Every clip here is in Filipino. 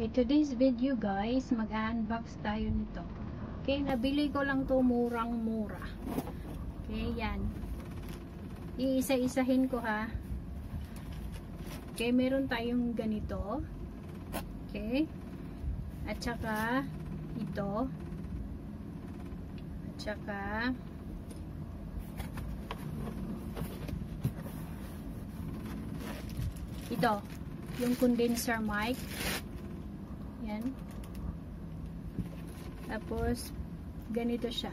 Okay, today's video guys, mag-unbox tayo nito. Okay, nabili ko lang to murang-mura. Okay, yan. Iisa-isahin ko ha. Okay, meron tayong ganito. Okay. At saka ito. At saka ito, yung condenser mic. Yan. Tapos ganito siya.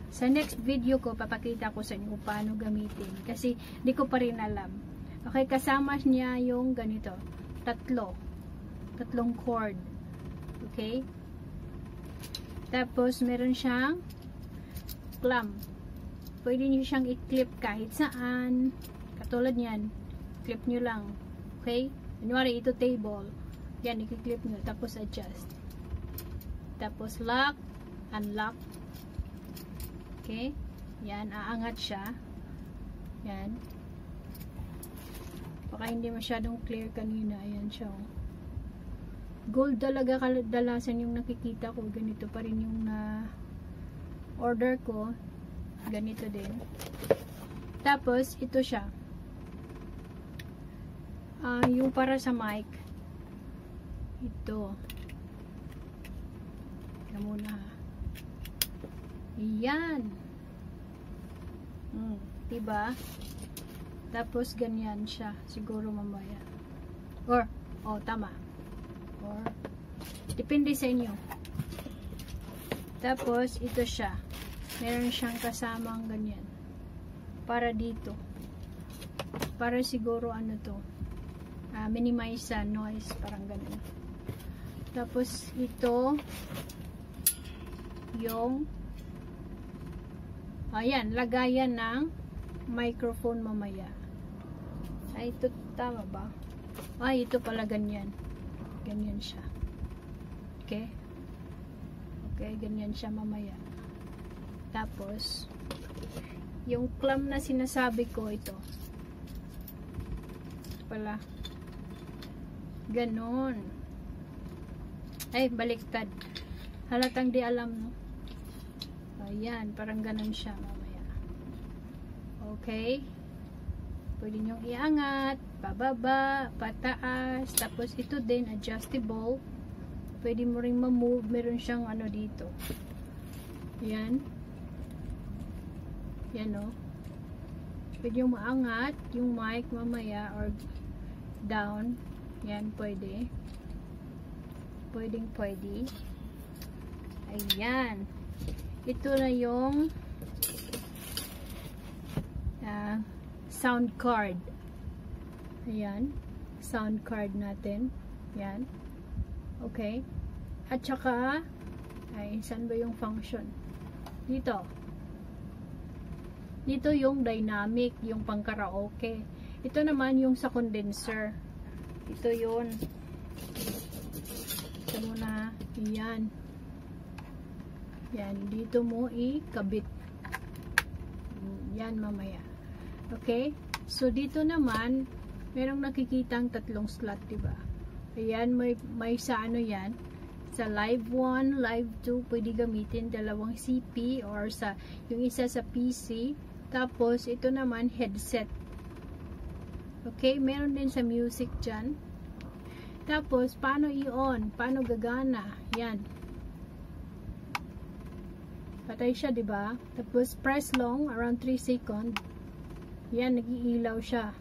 Sa next video ko, papakita ko sa inyo paano gamitin. Kasi, di ko pa rin alam. Okay, kasama niya yung ganito. Tatlong cord. Okay? Tapos, meron siyang clamp. Pwede nyo siyang i-clip kahit saan. Katulad niyan. Clip nyo lang. Okay? Kunwari, ito table. Yan, i-clip nyo. Tapos, adjust. Tapos, lock, unlock. Okay? Yan, aangat siya. Yan. Baka hindi masyadong clear kanina. Ayan siya. Gold talaga kadalasan yung nakikita ko. Ganito pa rin yung order ko. Ganito din. Tapos, ito siya. Yung para sa mic. Ito. Ika muna ha. Yan. Diba? Tapos ganyan siya. Siguro mamaya. Or, tama. Or, depende sa inyo. Tapos, ito siya. Meron siyang kasamang ganyan. Para dito. Para siguro ano to. Minimize sa noise. Parang ganun. Tapos, ito yung ayan, lagayan ng microphone mamaya. Ay, ito tama ba? Ay, ito pala ganyan. Ganyan siya. Okay? Okay, ganyan siya mamaya. Tapos, yung clamp na sinasabi ko, ito. Pala. Ganon. Ay, baliktad. Halatang di alam, no? Ayan, parang ganun siya mamaya. Okay. Pwede nyong iangat, pababa, pataas. Tapos ito din, adjustable. Pwede mo rin ma-move. Meron siyang ano dito. Ayan. Yan o. Pwede yung maangat yung mic mamaya or down. Yan, pwede. Pwedeng pwede. Ayan. Ito na yung sound card. Ayan. Sound card natin. Ayan. Okay. At saka, ay, saan ba yung function? Dito. Dito yung dynamic, yung pang karaoke. Ito naman yung sa condenser. Ito yun. Ito muna. Ayan. Yan, dito mo ikabit. Yan mamaya. Okay? So, dito naman, merong nakikitang tatlong slot, diba? Ayan, may sa ano yan. Sa live 1, live 2, pwede gamitin dalawang CP or sa, yung isa sa PC. Tapos, ito naman, headset. Okay? Meron din sa music dyan. Tapos, paano i-on? Paano gagana? Yan. Patay siya, diba? Tapos, press long, around 3 seconds. Yan, nag-iilaw siya.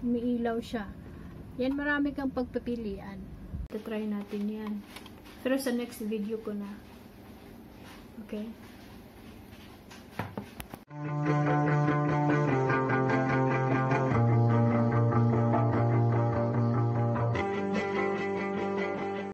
Umiilaw siya. Yan, marami kang pagpipilian. Try natin yan. Pero sa next video ko na. Okay?